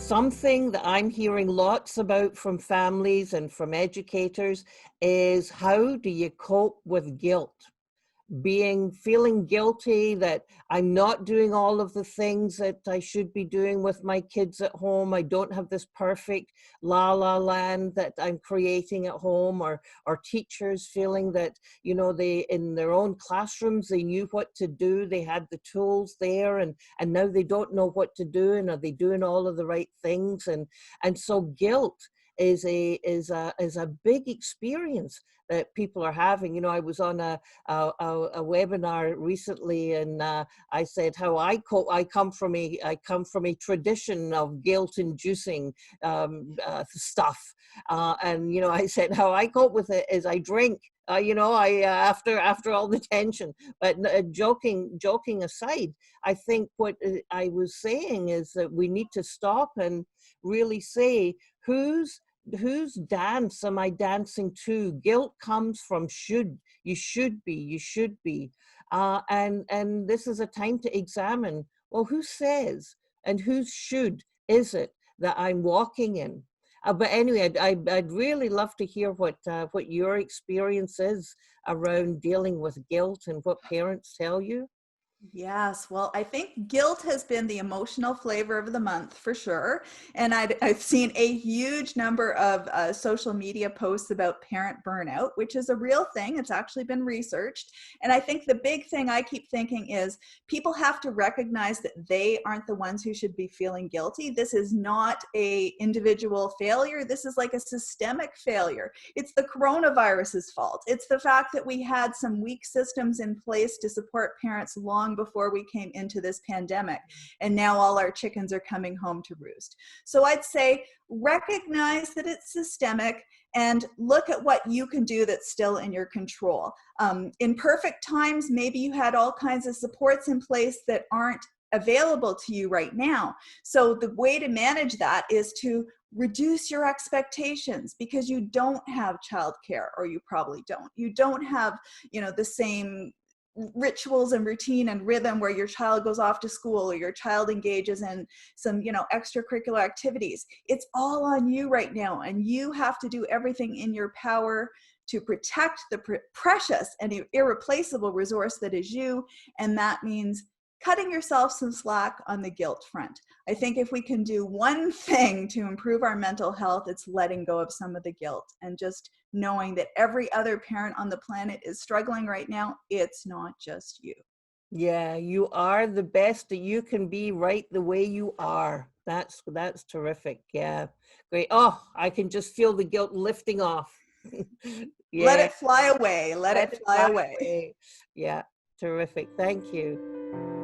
something that I'm hearing lots about from families and from educators is, how do you cope with guilt? Feeling guilty that I'm not doing all of the things that I should be doing with my kids at home. I don't have this perfect la la land that I'm creating at home, or teachers feeling that, you know, they, in their own classrooms, they knew what to do, they had the tools there, and now they don't know what to do, and are they doing all of the right things? And so guilt is a big experience that people are having. You know, I was on a webinar recently, and I said how I come from a tradition of guilt-inducing stuff, and you know, I said how I cope with it is I drink. You know, after all the tension. But joking aside, I think what I was saying is that we need to stop and really say, whose dance am I dancing to? Guilt comes from should. You should be. And this is a time to examine, well, who says and whose should is it that I'm walking in? But anyway, I'd really love to hear what your experience is around dealing with guilt and what parents tell you. Yes, well, I think guilt has been the emotional flavor of the month for sure. And I've seen a huge number of social media posts about parent burnout, which is a real thing. It's actually been researched. And I think the big thing I keep thinking is people have to recognize that they aren't the ones who should be feeling guilty. This is not a individual failure. This is like a systemic failure. It's the coronavirus's fault. It's the fact that we had some weak systems in place to support parents long before we came into this pandemic, and now all our chickens are coming home to roost. So I'd say recognize that it's systemic and look at what you can do that's still in your control. In perfect times, maybe you had all kinds of supports in place that aren't available to you right now. So the way to manage that is to reduce your expectations, because you don't have childcare, or you probably don't. You don't have, you know, the same rituals and routine and rhythm where your child goes off to school or your child engages in some, you know, extracurricular activities. It's all on you right now, and you have to do everything in your power to protect the precious and irreplaceable resource that is you. And that means cutting yourself some slack on the guilt front. I think if we can do one thing to improve our mental health, it's letting go of some of the guilt and just knowing that every other parent on the planet is struggling right now. It's not just you. Yeah, you are the best that you can be, right the way you are. That's terrific. Yeah, great. Oh, I can just feel the guilt lifting off. Yeah. Let it fly away. Let it fly away. Yeah, terrific. Thank you.